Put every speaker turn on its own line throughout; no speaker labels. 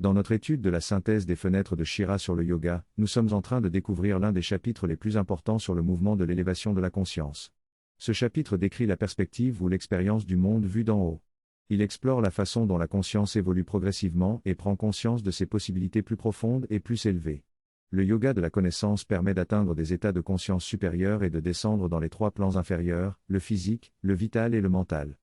Dans notre étude de la synthèse des fenêtres de Shira sur le yoga, nous sommes en train de découvrir l'un des chapitres les plus importants sur le mouvement de l'élévation de la conscience. Ce chapitre décrit la perspective ou l'expérience du monde vu d'en haut. Il explore la façon dont la conscience évolue progressivement et prend conscience de ses possibilités plus profondes et plus élevées. Le yoga de la connaissance permet d'atteindre des états de conscience supérieurs et de descendre dans les 3 plans inférieurs, le physique, le vital et le mental.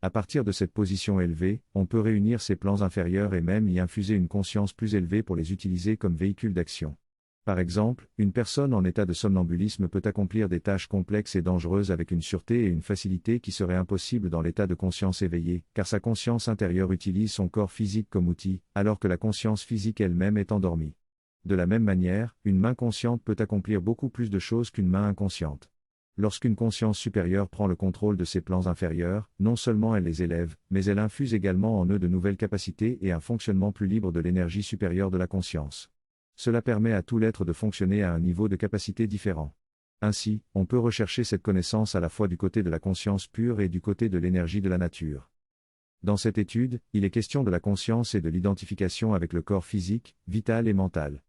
À partir de cette position élevée, on peut réunir ces plans inférieurs et même y infuser une conscience plus élevée pour les utiliser comme véhicule d'action. Par exemple, une personne en état de somnambulisme peut accomplir des tâches complexes et dangereuses avec une sûreté et une facilité qui seraient impossibles dans l'état de conscience éveillé, car sa conscience intérieure utilise son corps physique comme outil, alors que la conscience physique elle-même est endormie. De la même manière, une main consciente peut accomplir beaucoup plus de choses qu'une main inconsciente. Lorsqu'une conscience supérieure prend le contrôle de ses plans inférieurs, non seulement elle les élève, mais elle infuse également en eux de nouvelles capacités et un fonctionnement plus libre de l'énergie supérieure de la conscience. Cela permet à tout l'être de fonctionner à un niveau de capacité différent. Ainsi, on peut rechercher cette connaissance à la fois du côté de la conscience pure et du côté de l'énergie de la nature. Dans cette étude, il est question de la conscience et de l'identification avec le corps physique, vital et mental.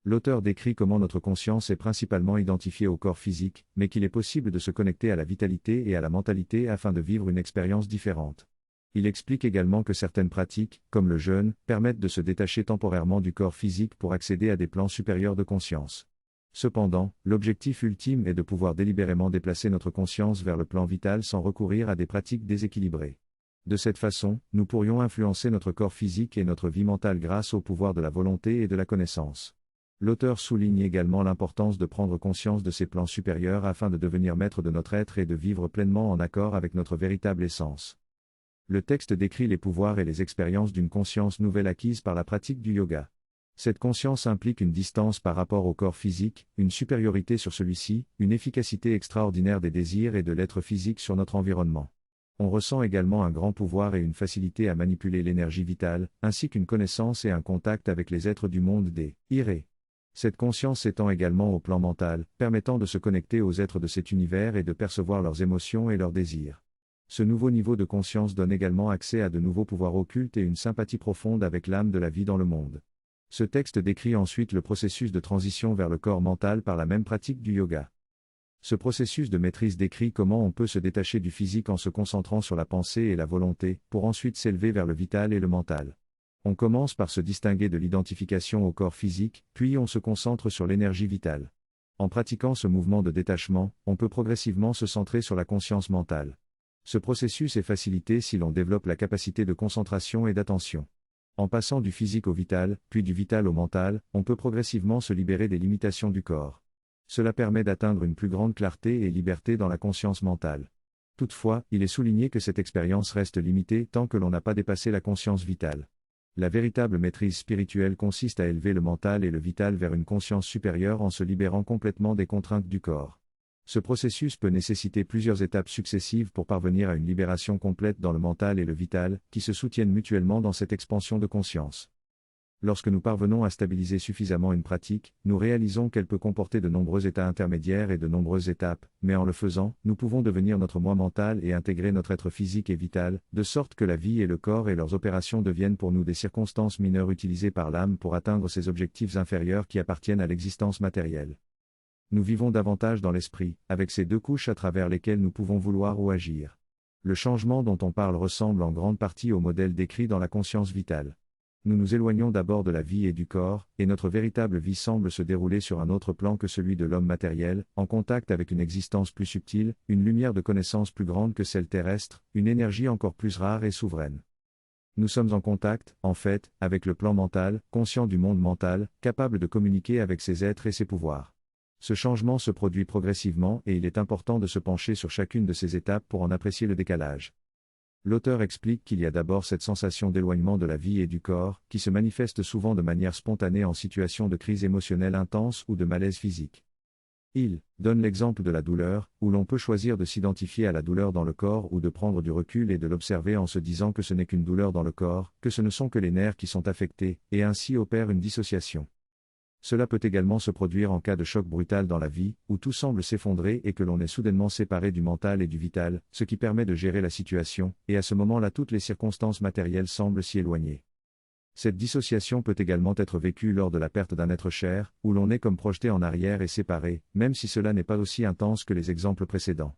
L'auteur décrit comment notre conscience est principalement identifiée au corps physique, mais qu'il est possible de se connecter à la vitalité et à la mentalité afin de vivre une expérience différente. Il explique également que certaines pratiques, comme le jeûne, permettent de se détacher temporairement du corps physique pour accéder à des plans supérieurs de conscience. Cependant, l'objectif ultime est de pouvoir délibérément déplacer notre conscience vers le plan vital sans recourir à des pratiques déséquilibrées. De cette façon, nous pourrions influencer notre corps physique et notre vie mentale grâce au pouvoir de la volonté et de la connaissance. L'auteur souligne également l'importance de prendre conscience de ces plans supérieurs afin de devenir maître de notre être et de vivre pleinement en accord avec notre véritable essence. Le texte décrit les pouvoirs et les expériences d'une conscience nouvelle acquise par la pratique du yoga. Cette conscience implique une distance par rapport au corps physique, une supériorité sur celui-ci, une efficacité extraordinaire des désirs et de l'être physique sur notre environnement. On ressent également un grand pouvoir et une facilité à manipuler l'énergie vitale, ainsi qu'une connaissance et un contact avec les êtres du monde des irés. Cette conscience s'étend également au plan mental, permettant de se connecter aux êtres de cet univers et de percevoir leurs émotions et leurs désirs. Ce nouveau niveau de conscience donne également accès à de nouveaux pouvoirs occultes et une sympathie profonde avec l'âme de la vie dans le monde. Ce texte décrit ensuite le processus de transition vers le corps mental par la même pratique du yoga. Ce processus de maîtrise décrit comment on peut se détacher du physique en se concentrant sur la pensée et la volonté, pour ensuite s'élever vers le vital et le mental. On commence par se distinguer de l'identification au corps physique, puis on se concentre sur l'énergie vitale. En pratiquant ce mouvement de détachement, on peut progressivement se centrer sur la conscience mentale. Ce processus est facilité si l'on développe la capacité de concentration et d'attention. En passant du physique au vital, puis du vital au mental, on peut progressivement se libérer des limitations du corps. Cela permet d'atteindre une plus grande clarté et liberté dans la conscience mentale. Toutefois, il est souligné que cette expérience reste limitée tant que l'on n'a pas dépassé la conscience vitale. La véritable maîtrise spirituelle consiste à élever le mental et le vital vers une conscience supérieure en se libérant complètement des contraintes du corps. Ce processus peut nécessiter plusieurs étapes successives pour parvenir à une libération complète dans le mental et le vital, qui se soutiennent mutuellement dans cette expansion de conscience. Lorsque nous parvenons à stabiliser suffisamment une pratique, nous réalisons qu'elle peut comporter de nombreux états intermédiaires et de nombreuses étapes, mais en le faisant, nous pouvons devenir notre moi mental et intégrer notre être physique et vital, de sorte que la vie et le corps et leurs opérations deviennent pour nous des circonstances mineures utilisées par l'âme pour atteindre ces objectifs inférieurs qui appartiennent à l'existence matérielle. Nous vivons davantage dans l'esprit, avec ces 2 couches à travers lesquelles nous pouvons vouloir ou agir. Le changement dont on parle ressemble en grande partie au modèle décrit dans la conscience vitale. Nous nous éloignons d'abord de la vie et du corps, et notre véritable vie semble se dérouler sur un autre plan que celui de l'homme matériel, en contact avec une existence plus subtile, une lumière de connaissance plus grande que celle terrestre, une énergie encore plus rare et souveraine. Nous sommes en contact, en fait, avec le plan mental, conscient du monde mental, capable de communiquer avec ses êtres et ses pouvoirs. Ce changement se produit progressivement et il est important de se pencher sur chacune de ces étapes pour en apprécier le décalage. L'auteur explique qu'il y a d'abord cette sensation d'éloignement de la vie et du corps, qui se manifeste souvent de manière spontanée en situation de crise émotionnelle intense ou de malaise physique. Il donne l'exemple de la douleur, où l'on peut choisir de s'identifier à la douleur dans le corps ou de prendre du recul et de l'observer en se disant que ce n'est qu'une douleur dans le corps, que ce ne sont que les nerfs qui sont affectés, et ainsi opère une dissociation. Cela peut également se produire en cas de choc brutal dans la vie, où tout semble s'effondrer et que l'on est soudainement séparé du mental et du vital, ce qui permet de gérer la situation, et à ce moment-là toutes les circonstances matérielles semblent s'y éloigner. Cette dissociation peut également être vécue lors de la perte d'un être cher, où l'on est comme projeté en arrière et séparé, même si cela n'est pas aussi intense que les exemples précédents.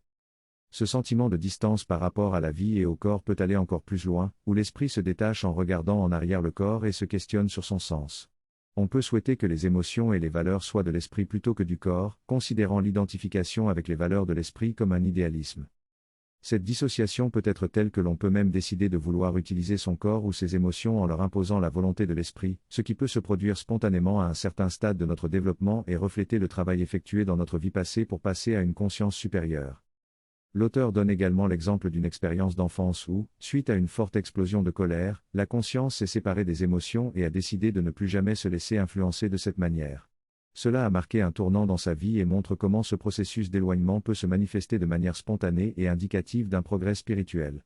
Ce sentiment de distance par rapport à la vie et au corps peut aller encore plus loin, où l'esprit se détache en regardant en arrière le corps et se questionne sur son sens. On peut souhaiter que les émotions et les valeurs soient de l'esprit plutôt que du corps, considérant l'identification avec les valeurs de l'esprit comme un idéalisme. Cette dissociation peut être telle que l'on peut même décider de vouloir utiliser son corps ou ses émotions en leur imposant la volonté de l'esprit, ce qui peut se produire spontanément à un certain stade de notre développement et refléter le travail effectué dans notre vie passée pour passer à une conscience supérieure. L'auteur donne également l'exemple d'une expérience d'enfance où, suite à une forte explosion de colère, la conscience s'est séparée des émotions et a décidé de ne plus jamais se laisser influencer de cette manière. Cela a marqué un tournant dans sa vie et montre comment ce processus d'éloignement peut se manifester de manière spontanée et indicative d'un progrès spirituel.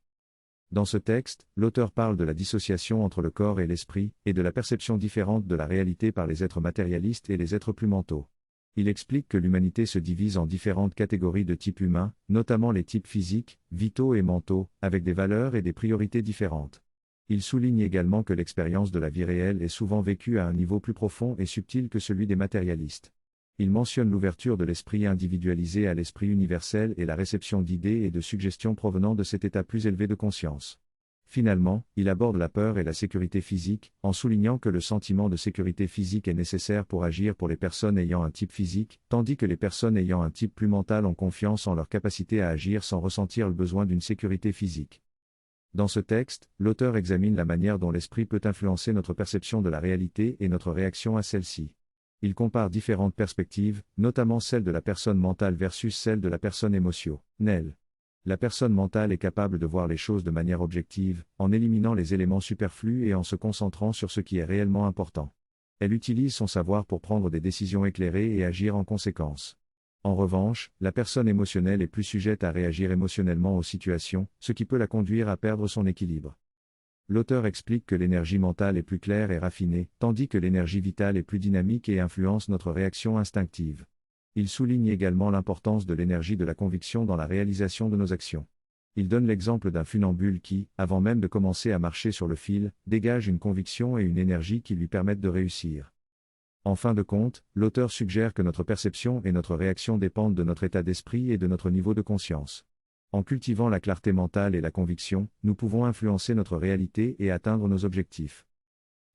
Dans ce texte, l'auteur parle de la dissociation entre le corps et l'esprit, et de la perception différente de la réalité par les êtres matérialistes et les êtres plus mentaux. Il explique que l'humanité se divise en différentes catégories de types humains, notamment les types physiques, vitaux et mentaux, avec des valeurs et des priorités différentes. Il souligne également que l'expérience de la vie réelle est souvent vécue à un niveau plus profond et subtil que celui des matérialistes. Il mentionne l'ouverture de l'esprit individualisé à l'esprit universel et la réception d'idées et de suggestions provenant de cet état plus élevé de conscience. Finalement, il aborde la peur et la sécurité physique, en soulignant que le sentiment de sécurité physique est nécessaire pour agir pour les personnes ayant un type physique, tandis que les personnes ayant un type plus mental ont confiance en leur capacité à agir sans ressentir le besoin d'une sécurité physique. Dans ce texte, l'auteur examine la manière dont l'esprit peut influencer notre perception de la réalité et notre réaction à celle-ci. Il compare différentes perspectives, notamment celle de la personne mentale versus celle de la personne émotionnelle. La personne mentale est capable de voir les choses de manière objective, en éliminant les éléments superflus et en se concentrant sur ce qui est réellement important. Elle utilise son savoir pour prendre des décisions éclairées et agir en conséquence. En revanche, la personne émotionnelle est plus sujette à réagir émotionnellement aux situations, ce qui peut la conduire à perdre son équilibre. L'auteur explique que l'énergie mentale est plus claire et raffinée, tandis que l'énergie vitale est plus dynamique et influence notre réaction instinctive. Il souligne également l'importance de l'énergie de la conviction dans la réalisation de nos actions. Il donne l'exemple d'un funambule qui, avant même de commencer à marcher sur le fil, dégage une conviction et une énergie qui lui permettent de réussir. En fin de compte, l'auteur suggère que notre perception et notre réaction dépendent de notre état d'esprit et de notre niveau de conscience. En cultivant la clarté mentale et la conviction, nous pouvons influencer notre réalité et atteindre nos objectifs.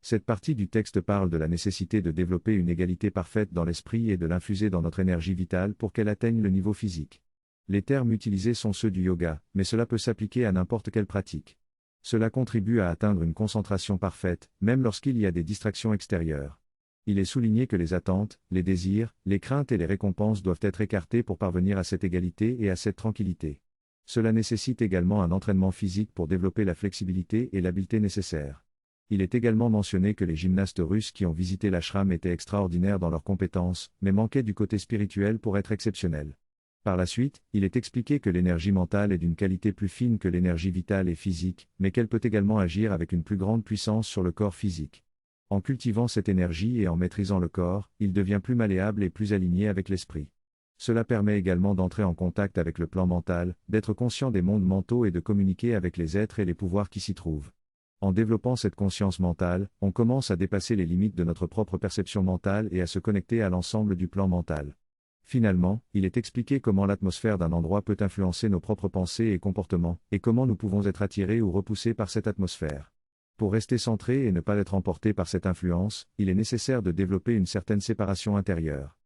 Cette partie du texte parle de la nécessité de développer une égalité parfaite dans l'esprit et de l'infuser dans notre énergie vitale pour qu'elle atteigne le niveau physique. Les termes utilisés sont ceux du yoga, mais cela peut s'appliquer à n'importe quelle pratique. Cela contribue à atteindre une concentration parfaite, même lorsqu'il y a des distractions extérieures. Il est souligné que les attentes, les désirs, les craintes et les récompenses doivent être écartés pour parvenir à cette égalité et à cette tranquillité. Cela nécessite également un entraînement physique pour développer la flexibilité et l'habileté nécessaires. Il est également mentionné que les gymnastes russes qui ont visité l'ashram étaient extraordinaires dans leurs compétences, mais manquaient du côté spirituel pour être exceptionnels. Par la suite, il est expliqué que l'énergie mentale est d'une qualité plus fine que l'énergie vitale et physique, mais qu'elle peut également agir avec une plus grande puissance sur le corps physique. En cultivant cette énergie et en maîtrisant le corps, il devient plus malléable et plus aligné avec l'esprit. Cela permet également d'entrer en contact avec le plan mental, d'être conscient des mondes mentaux et de communiquer avec les êtres et les pouvoirs qui s'y trouvent. En développant cette conscience mentale, on commence à dépasser les limites de notre propre perception mentale et à se connecter à l'ensemble du plan mental. Finalement, il est expliqué comment l'atmosphère d'un endroit peut influencer nos propres pensées et comportements, et comment nous pouvons être attirés ou repoussés par cette atmosphère. Pour rester centré et ne pas être emporté par cette influence, il est nécessaire de développer une certaine séparation intérieure.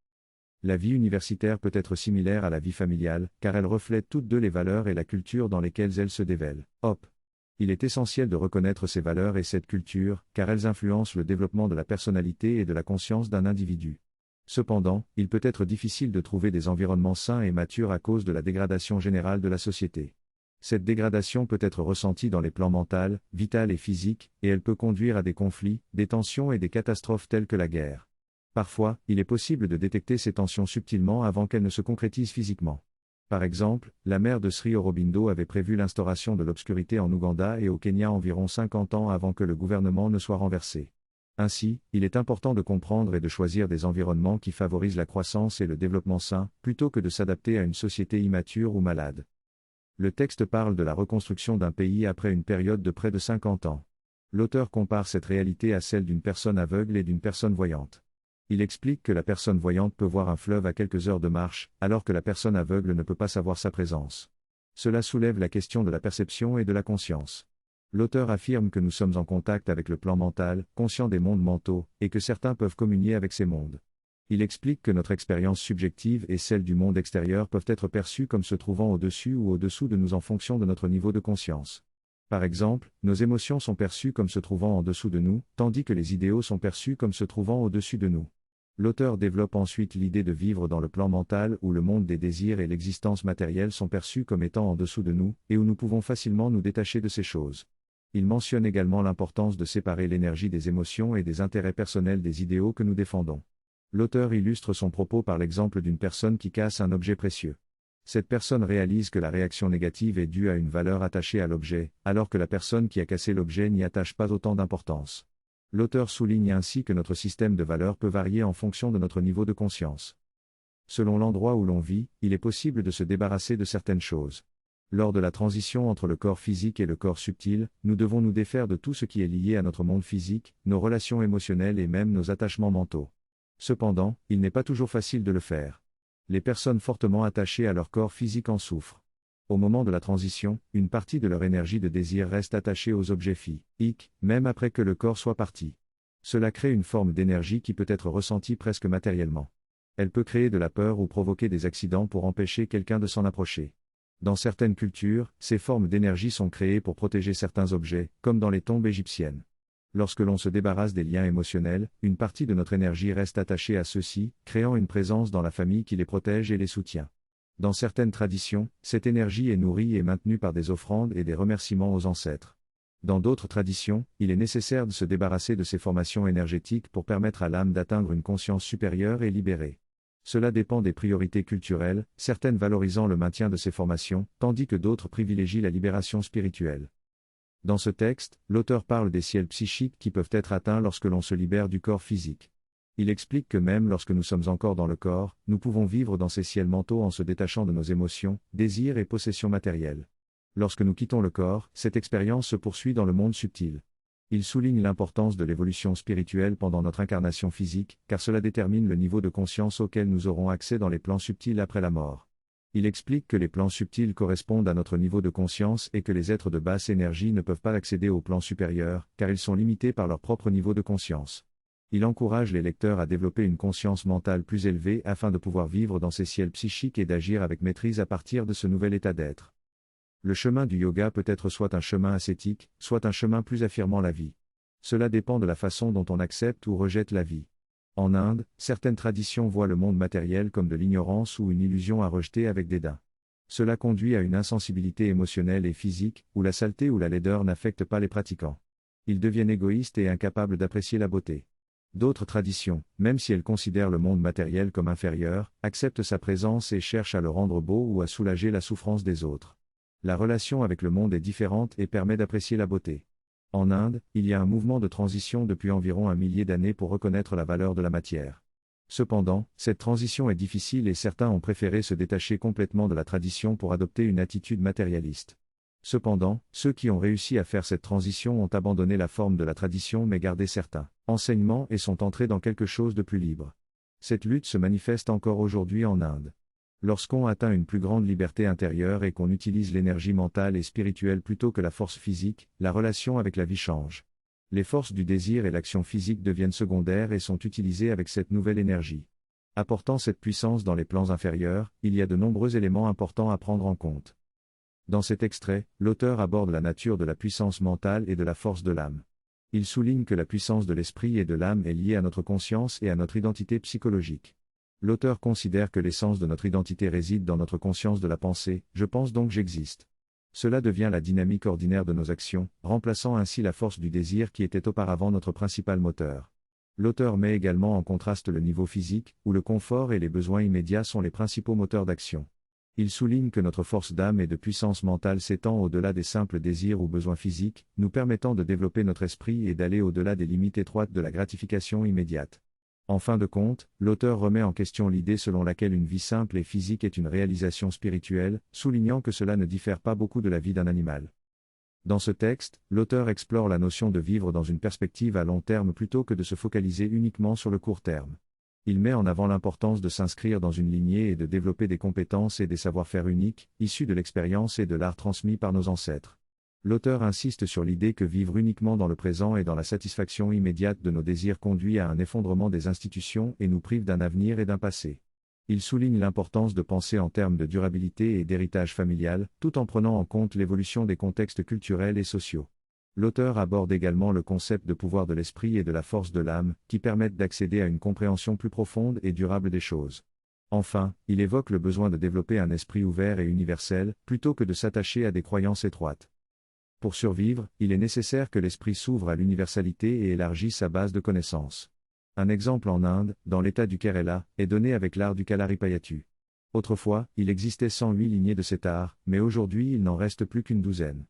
La vie universitaire peut être similaire à la vie familiale, car elle reflète toutes deux les valeurs et la culture dans lesquelles elles se dévèlent. Hop. Il est essentiel de reconnaître ces valeurs et cette culture, car elles influencent le développement de la personnalité et de la conscience d'un individu. Cependant, il peut être difficile de trouver des environnements sains et matures à cause de la dégradation générale de la société. Cette dégradation peut être ressentie dans les plans mental, vital et physique, et elle peut conduire à des conflits, des tensions et des catastrophes telles que la guerre. Parfois, il est possible de détecter ces tensions subtilement avant qu'elles ne se concrétisent physiquement. Par exemple, la mère de Sri Aurobindo avait prévu l'instauration de l'obscurité en Ouganda et au Kenya environ 50 ans avant que le gouvernement ne soit renversé. Ainsi, il est important de comprendre et de choisir des environnements qui favorisent la croissance et le développement sain, plutôt que de s'adapter à une société immature ou malade. Le texte parle de la reconstruction d'un pays après une période de près de 50 ans. L'auteur compare cette réalité à celle d'une personne aveugle et d'une personne voyante. Il explique que la personne voyante peut voir un fleuve à quelques heures de marche, alors que la personne aveugle ne peut pas savoir sa présence. Cela soulève la question de la perception et de la conscience. L'auteur affirme que nous sommes en contact avec le plan mental, conscient des mondes mentaux, et que certains peuvent communier avec ces mondes. Il explique que notre expérience subjective et celle du monde extérieur peuvent être perçues comme se trouvant au-dessus ou au-dessous de nous en fonction de notre niveau de conscience. Par exemple, nos émotions sont perçues comme se trouvant en dessous de nous, tandis que les idéaux sont perçus comme se trouvant au-dessus de nous. L'auteur développe ensuite l'idée de vivre dans le plan mental où le monde des désirs et l'existence matérielle sont perçus comme étant en dessous de nous, et où nous pouvons facilement nous détacher de ces choses. Il mentionne également l'importance de séparer l'énergie des émotions et des intérêts personnels des idéaux que nous défendons. L'auteur illustre son propos par l'exemple d'une personne qui casse un objet précieux. Cette personne réalise que la réaction négative est due à une valeur attachée à l'objet, alors que la personne qui a cassé l'objet n'y attache pas autant d'importance. L'auteur souligne ainsi que notre système de valeurs peut varier en fonction de notre niveau de conscience. Selon l'endroit où l'on vit, il est possible de se débarrasser de certaines choses. Lors de la transition entre le corps physique et le corps subtil, nous devons nous défaire de tout ce qui est lié à notre monde physique, nos relations émotionnelles et même nos attachements mentaux. Cependant, il n'est pas toujours facile de le faire. Les personnes fortement attachées à leur corps physique en souffrent. Au moment de la transition, une partie de leur énergie de désir reste attachée aux objets physiques, même après que le corps soit parti. Cela crée une forme d'énergie qui peut être ressentie presque matériellement. Elle peut créer de la peur ou provoquer des accidents pour empêcher quelqu'un de s'en approcher. Dans certaines cultures, ces formes d'énergie sont créées pour protéger certains objets, comme dans les tombes égyptiennes. Lorsque l'on se débarrasse des liens émotionnels, une partie de notre énergie reste attachée à ceux-ci, créant une présence dans la famille qui les protège et les soutient. Dans certaines traditions, cette énergie est nourrie et maintenue par des offrandes et des remerciements aux ancêtres. Dans d'autres traditions, il est nécessaire de se débarrasser de ces formations énergétiques pour permettre à l'âme d'atteindre une conscience supérieure et libérée. Cela dépend des priorités culturelles, certaines valorisant le maintien de ces formations, tandis que d'autres privilégient la libération spirituelle. Dans ce texte, l'auteur parle des ciels psychiques qui peuvent être atteints lorsque l'on se libère du corps physique. Il explique que même lorsque nous sommes encore dans le corps, nous pouvons vivre dans ces ciels mentaux en se détachant de nos émotions, désirs et possessions matérielles. Lorsque nous quittons le corps, cette expérience se poursuit dans le monde subtil. Il souligne l'importance de l'évolution spirituelle pendant notre incarnation physique, car cela détermine le niveau de conscience auquel nous aurons accès dans les plans subtils après la mort. Il explique que les plans subtils correspondent à notre niveau de conscience et que les êtres de basse énergie ne peuvent pas accéder aux plans supérieurs, car ils sont limités par leur propre niveau de conscience. Il encourage les lecteurs à développer une conscience mentale plus élevée afin de pouvoir vivre dans ces ciels psychiques et d'agir avec maîtrise à partir de ce nouvel état d'être. Le chemin du yoga peut être soit un chemin ascétique, soit un chemin plus affirmant la vie. Cela dépend de la façon dont on accepte ou rejette la vie. En Inde, certaines traditions voient le monde matériel comme de l'ignorance ou une illusion à rejeter avec dédain. Cela conduit à une insensibilité émotionnelle et physique, où la saleté ou la laideur n'affectent pas les pratiquants. Ils deviennent égoïstes et incapables d'apprécier la beauté. D'autres traditions, même si elles considèrent le monde matériel comme inférieur, acceptent sa présence et cherchent à le rendre beau ou à soulager la souffrance des autres. La relation avec le monde est différente et permet d'apprécier la beauté. En Inde, il y a un mouvement de transition depuis environ 1 millier d'années pour reconnaître la valeur de la matière. Cependant, cette transition est difficile et certains ont préféré se détacher complètement de la tradition pour adopter une attitude matérialiste. Cependant, ceux qui ont réussi à faire cette transition ont abandonné la forme de la tradition mais gardé certains enseignements et sont entrés dans quelque chose de plus libre. Cette lutte se manifeste encore aujourd'hui en Inde. Lorsqu'on atteint une plus grande liberté intérieure et qu'on utilise l'énergie mentale et spirituelle plutôt que la force physique, la relation avec la vie change. Les forces du désir et l'action physique deviennent secondaires et sont utilisées avec cette nouvelle énergie. Apportant cette puissance dans les plans inférieurs, il y a de nombreux éléments importants à prendre en compte. Dans cet extrait, l'auteur aborde la nature de la puissance mentale et de la force de l'âme. Il souligne que la puissance de l'esprit et de l'âme est liée à notre conscience et à notre identité psychologique. L'auteur considère que l'essence de notre identité réside dans notre conscience de la pensée, je pense donc j'existe. Cela devient la dynamique ordinaire de nos actions, remplaçant ainsi la force du désir qui était auparavant notre principal moteur. L'auteur met également en contraste le niveau physique, où le confort et les besoins immédiats sont les principaux moteurs d'action. Il souligne que notre force d'âme et de puissance mentale s'étend au-delà des simples désirs ou besoins physiques, nous permettant de développer notre esprit et d'aller au-delà des limites étroites de la gratification immédiate. En fin de compte, l'auteur remet en question l'idée selon laquelle une vie simple et physique est une réalisation spirituelle, soulignant que cela ne diffère pas beaucoup de la vie d'un animal. Dans ce texte, l'auteur explore la notion de vivre dans une perspective à long terme plutôt que de se focaliser uniquement sur le court terme. Il met en avant l'importance de s'inscrire dans une lignée et de développer des compétences et des savoir-faire uniques, issus de l'expérience et de l'art transmis par nos ancêtres. L'auteur insiste sur l'idée que vivre uniquement dans le présent et dans la satisfaction immédiate de nos désirs conduit à un effondrement des institutions et nous prive d'un avenir et d'un passé. Il souligne l'importance de penser en termes de durabilité et d'héritage familial, tout en prenant en compte l'évolution des contextes culturels et sociaux. L'auteur aborde également le concept de pouvoir de l'esprit et de la force de l'âme, qui permettent d'accéder à une compréhension plus profonde et durable des choses. Enfin, il évoque le besoin de développer un esprit ouvert et universel, plutôt que de s'attacher à des croyances étroites. Pour survivre, il est nécessaire que l'esprit s'ouvre à l'universalité et élargisse sa base de connaissances. Un exemple en Inde, dans l'état du Kerala, est donné avec l'art du Kalaripayattu. Autrefois, il existait 108 lignées de cet art, mais aujourd'hui il n'en reste plus qu'une douzaine.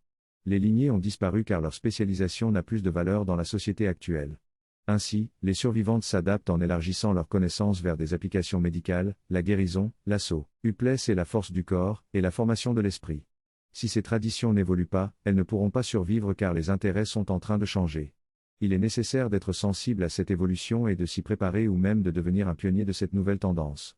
Les lignées ont disparu car leur spécialisation n'a plus de valeur dans la société actuelle. Ainsi, les survivantes s'adaptent en élargissant leurs connaissances vers des applications médicales, la guérison, l'assaut, Upless et la force du corps, et la formation de l'esprit. Si ces traditions n'évoluent pas, elles ne pourront pas survivre car les intérêts sont en train de changer. Il est nécessaire d'être sensible à cette évolution et de s'y préparer ou même de devenir un pionnier de cette nouvelle tendance.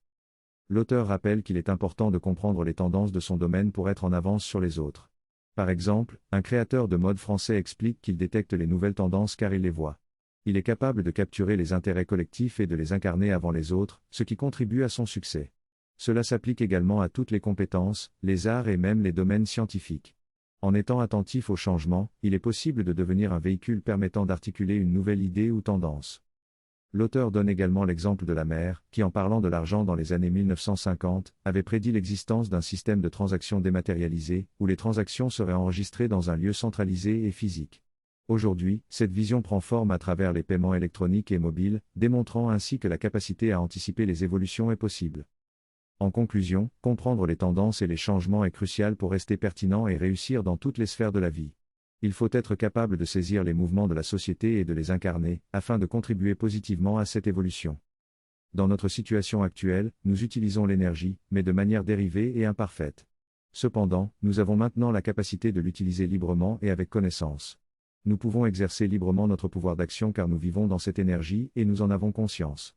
L'auteur rappelle qu'il est important de comprendre les tendances de son domaine pour être en avance sur les autres. Par exemple, un créateur de mode français explique qu'il détecte les nouvelles tendances car il les voit. Il est capable de capturer les intérêts collectifs et de les incarner avant les autres, ce qui contribue à son succès. Cela s'applique également à toutes les compétences, les arts et même les domaines scientifiques. En étant attentif aux changements, il est possible de devenir un véhicule permettant d'articuler une nouvelle idée ou tendance. L'auteur donne également l'exemple de la mère, qui en parlant de l'argent dans les années 1950, avait prédit l'existence d'un système de transactions dématérialisé, où les transactions seraient enregistrées dans un lieu centralisé et physique. Aujourd'hui, cette vision prend forme à travers les paiements électroniques et mobiles, démontrant ainsi que la capacité à anticiper les évolutions est possible. En conclusion, comprendre les tendances et les changements est crucial pour rester pertinent et réussir dans toutes les sphères de la vie. Il faut être capable de saisir les mouvements de la société et de les incarner, afin de contribuer positivement à cette évolution. Dans notre situation actuelle, nous utilisons l'énergie, mais de manière dérivée et imparfaite. Cependant, nous avons maintenant la capacité de l'utiliser librement et avec connaissance. Nous pouvons exercer librement notre pouvoir d'action car nous vivons dans cette énergie et nous en avons conscience.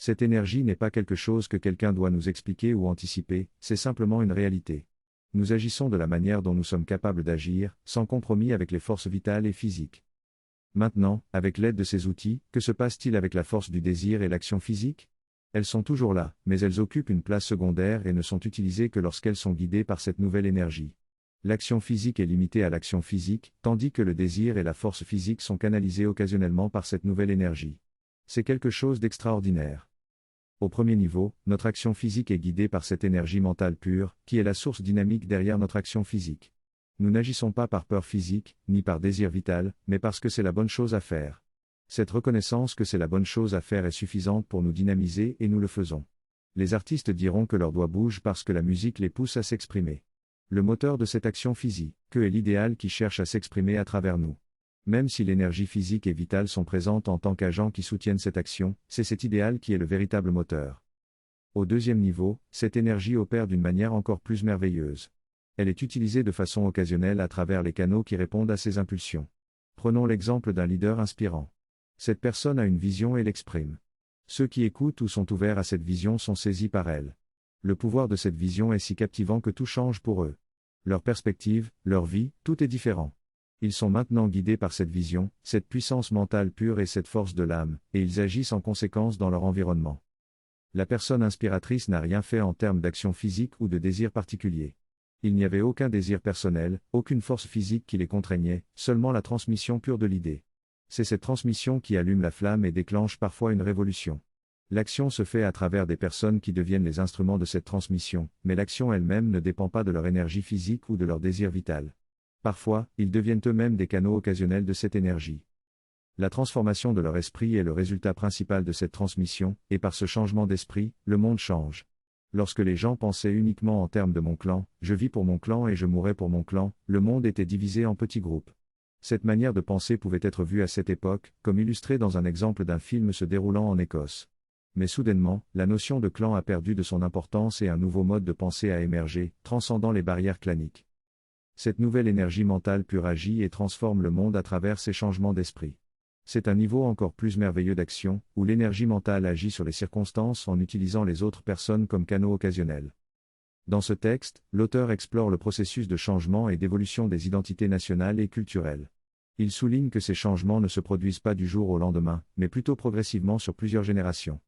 Cette énergie n'est pas quelque chose que quelqu'un doit nous expliquer ou anticiper, c'est simplement une réalité. Nous agissons de la manière dont nous sommes capables d'agir, sans compromis avec les forces vitales et physiques. Maintenant, avec l'aide de ces outils, que se passe-t-il avec la force du désir et l'action physique ? Elles sont toujours là, mais elles occupent une place secondaire et ne sont utilisées que lorsqu'elles sont guidées par cette nouvelle énergie. L'action physique est limitée à l'action physique, tandis que le désir et la force physique sont canalisés occasionnellement par cette nouvelle énergie. C'est quelque chose d'extraordinaire. Au premier niveau, notre action physique est guidée par cette énergie mentale pure, qui est la source dynamique derrière notre action physique. Nous n'agissons pas par peur physique, ni par désir vital, mais parce que c'est la bonne chose à faire. Cette reconnaissance que c'est la bonne chose à faire est suffisante pour nous dynamiser et nous le faisons. Les artistes diront que leurs doigts bougent parce que la musique les pousse à s'exprimer. Le moteur de cette action physique, que est l'idéal qui cherche à s'exprimer à travers nous. Même si l'énergie physique et vitale sont présentes en tant qu'agents qui soutiennent cette action, c'est cet idéal qui est le véritable moteur. Au deuxième niveau, cette énergie opère d'une manière encore plus merveilleuse. Elle est utilisée de façon occasionnelle à travers les canaux qui répondent à ces impulsions. Prenons l'exemple d'un leader inspirant. Cette personne a une vision et l'exprime. Ceux qui écoutent ou sont ouverts à cette vision sont saisis par elle. Le pouvoir de cette vision est si captivant que tout change pour eux. Leur perspective, leur vie, tout est différent. Ils sont maintenant guidés par cette vision, cette puissance mentale pure et cette force de l'âme, et ils agissent en conséquence dans leur environnement. La personne inspiratrice n'a rien fait en termes d'action physique ou de désir particulier. Il n'y avait aucun désir personnel, aucune force physique qui les contraignait, seulement la transmission pure de l'idée. C'est cette transmission qui allume la flamme et déclenche parfois une révolution. L'action se fait à travers des personnes qui deviennent les instruments de cette transmission, mais l'action elle-même ne dépend pas de leur énergie physique ou de leur désir vital. Parfois, ils deviennent eux-mêmes des canaux occasionnels de cette énergie. La transformation de leur esprit est le résultat principal de cette transmission, et par ce changement d'esprit, le monde change. Lorsque les gens pensaient uniquement en termes de mon clan, je vis pour mon clan et je mourrai pour mon clan, le monde était divisé en petits groupes. Cette manière de penser pouvait être vue à cette époque, comme illustré dans un exemple d'un film se déroulant en Écosse. Mais soudainement, la notion de clan a perdu de son importance et un nouveau mode de pensée a émergé, transcendant les barrières claniques. Cette nouvelle énergie mentale pure agit et transforme le monde à travers ces changements d'esprit. C'est un niveau encore plus merveilleux d'action, où l'énergie mentale agit sur les circonstances en utilisant les autres personnes comme canaux occasionnels. Dans ce texte, l'auteur explore le processus de changement et d'évolution des identités nationales et culturelles. Il souligne que ces changements ne se produisent pas du jour au lendemain, mais plutôt progressivement sur plusieurs générations.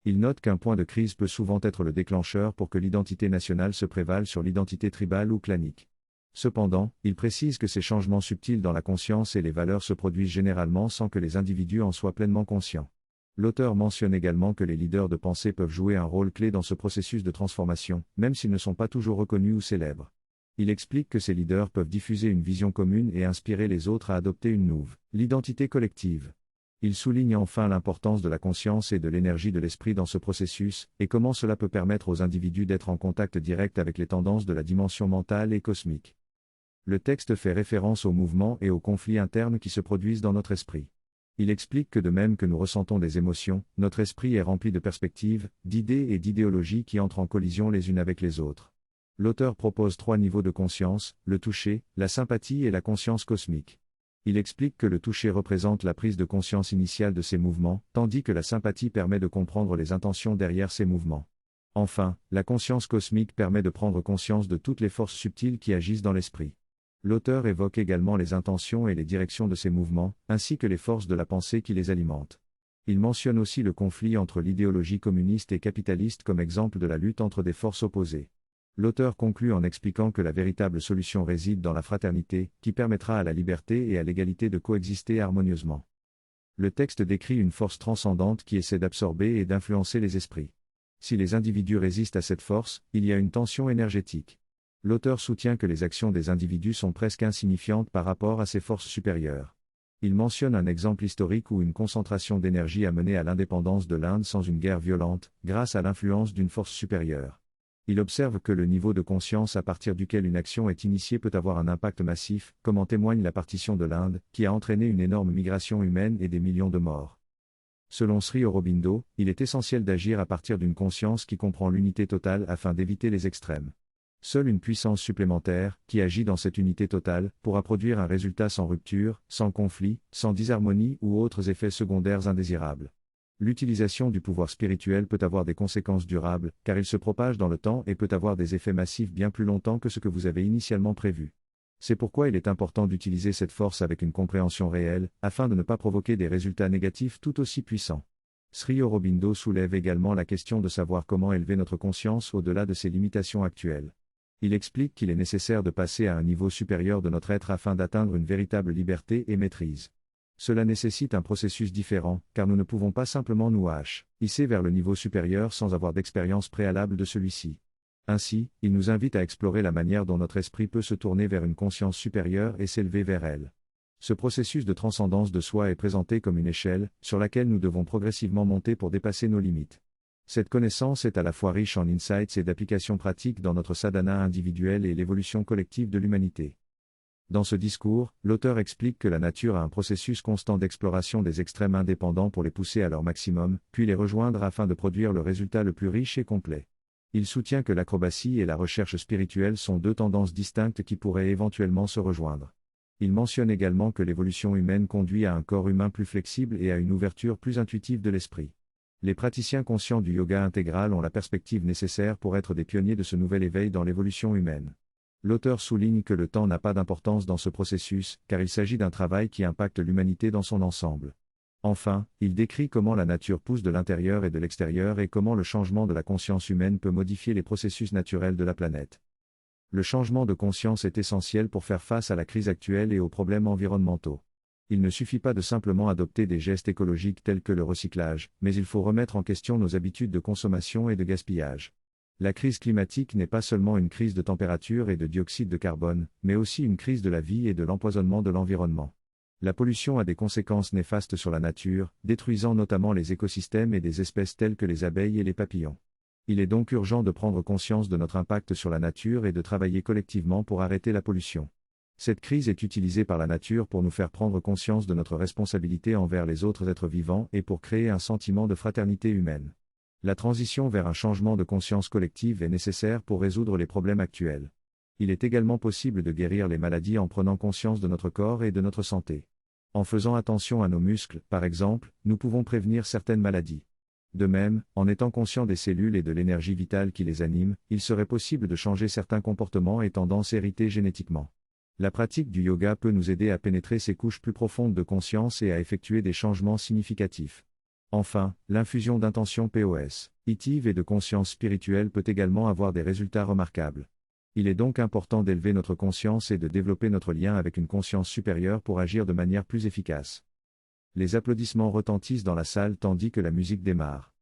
Il note qu'un point de crise peut souvent être le déclencheur pour que l'identité nationale se prévale sur l'identité tribale ou clanique. Cependant, il précise que ces changements subtils dans la conscience et les valeurs se produisent généralement sans que les individus en soient pleinement conscients. L'auteur mentionne également que les leaders de pensée peuvent jouer un rôle clé dans ce processus de transformation, même s'ils ne sont pas toujours reconnus ou célèbres. Il explique que ces leaders peuvent diffuser une vision commune et inspirer les autres à adopter une nouvelle l'identité collective. Il souligne enfin l'importance de la conscience et de l'énergie de l'esprit dans ce processus, et comment cela peut permettre aux individus d'être en contact direct avec les tendances de la dimension mentale et cosmique. Le texte fait référence aux mouvements et aux conflits internes qui se produisent dans notre esprit. Il explique que de même que nous ressentons des émotions, notre esprit est rempli de perspectives, d'idées et d'idéologies qui entrent en collision les unes avec les autres. L'auteur propose 3 niveaux de conscience, le toucher, la sympathie et la conscience cosmique. Il explique que le toucher représente la prise de conscience initiale de ces mouvements, tandis que la sympathie permet de comprendre les intentions derrière ces mouvements. Enfin, la conscience cosmique permet de prendre conscience de toutes les forces subtiles qui agissent dans l'esprit. L'auteur évoque également les intentions et les directions de ces mouvements, ainsi que les forces de la pensée qui les alimentent. Il mentionne aussi le conflit entre l'idéologie communiste et capitaliste comme exemple de la lutte entre des forces opposées. L'auteur conclut en expliquant que la véritable solution réside dans la fraternité, qui permettra à la liberté et à l'égalité de coexister harmonieusement. Le texte décrit une force transcendante qui essaie d'absorber et d'influencer les esprits. Si les individus résistent à cette force, il y a une tension énergétique. L'auteur soutient que les actions des individus sont presque insignifiantes par rapport à ces forces supérieures. Il mentionne un exemple historique où une concentration d'énergie a mené à l'indépendance de l'Inde sans une guerre violente, grâce à l'influence d'une force supérieure. Il observe que le niveau de conscience à partir duquel une action est initiée peut avoir un impact massif, comme en témoigne la partition de l'Inde, qui a entraîné une énorme migration humaine et des millions de morts. Selon Sri Aurobindo, il est essentiel d'agir à partir d'une conscience qui comprend l'unité totale afin d'éviter les extrêmes. Seule une puissance supplémentaire, qui agit dans cette unité totale, pourra produire un résultat sans rupture, sans conflit, sans disharmonie ou autres effets secondaires indésirables. L'utilisation du pouvoir spirituel peut avoir des conséquences durables, car il se propage dans le temps et peut avoir des effets massifs bien plus longtemps que ce que vous avez initialement prévu. C'est pourquoi il est important d'utiliser cette force avec une compréhension réelle, afin de ne pas provoquer des résultats négatifs tout aussi puissants. Sri Aurobindo soulève également la question de savoir comment élever notre conscience au-delà de ses limitations actuelles. Il explique qu'il est nécessaire de passer à un niveau supérieur de notre être afin d'atteindre une véritable liberté et maîtrise. Cela nécessite un processus différent, car nous ne pouvons pas simplement nous hisser vers le niveau supérieur sans avoir d'expérience préalable de celui-ci. Ainsi, il nous invite à explorer la manière dont notre esprit peut se tourner vers une conscience supérieure et s'élever vers elle. Ce processus de transcendance de soi est présenté comme une échelle, sur laquelle nous devons progressivement monter pour dépasser nos limites. Cette connaissance est à la fois riche en insights et d'applications pratiques dans notre sadhana individuel et l'évolution collective de l'humanité. Dans ce discours, l'auteur explique que la nature a un processus constant d'exploration des extrêmes indépendants pour les pousser à leur maximum, puis les rejoindre afin de produire le résultat le plus riche et complet. Il soutient que l'acrobatie et la recherche spirituelle sont 2 tendances distinctes qui pourraient éventuellement se rejoindre. Il mentionne également que l'évolution humaine conduit à un corps humain plus flexible et à une ouverture plus intuitive de l'esprit. Les praticiens conscients du yoga intégral ont la perspective nécessaire pour être des pionniers de ce nouvel éveil dans l'évolution humaine. L'auteur souligne que le temps n'a pas d'importance dans ce processus, car il s'agit d'un travail qui impacte l'humanité dans son ensemble. Enfin, il décrit comment la nature pousse de l'intérieur et de l'extérieur et comment le changement de la conscience humaine peut modifier les processus naturels de la planète. Le changement de conscience est essentiel pour faire face à la crise actuelle et aux problèmes environnementaux. Il ne suffit pas de simplement adopter des gestes écologiques tels que le recyclage, mais il faut remettre en question nos habitudes de consommation et de gaspillage. La crise climatique n'est pas seulement une crise de température et de dioxyde de carbone, mais aussi une crise de la vie et de l'empoisonnement de l'environnement. La pollution a des conséquences néfastes sur la nature, détruisant notamment les écosystèmes et des espèces telles que les abeilles et les papillons. Il est donc urgent de prendre conscience de notre impact sur la nature et de travailler collectivement pour arrêter la pollution. Cette crise est utilisée par la nature pour nous faire prendre conscience de notre responsabilité envers les autres êtres vivants et pour créer un sentiment de fraternité humaine. La transition vers un changement de conscience collective est nécessaire pour résoudre les problèmes actuels. Il est également possible de guérir les maladies en prenant conscience de notre corps et de notre santé. En faisant attention à nos muscles, par exemple, nous pouvons prévenir certaines maladies. De même, en étant conscient des cellules et de l'énergie vitale qui les anime, il serait possible de changer certains comportements et tendances héritées génétiquement. La pratique du yoga peut nous aider à pénétrer ces couches plus profondes de conscience et à effectuer des changements significatifs. Enfin, l'infusion d'intention positive et de conscience spirituelle peut également avoir des résultats remarquables. Il est donc important d'élever notre conscience et de développer notre lien avec une conscience supérieure pour agir de manière plus efficace. Les applaudissements retentissent dans la salle tandis que la musique démarre.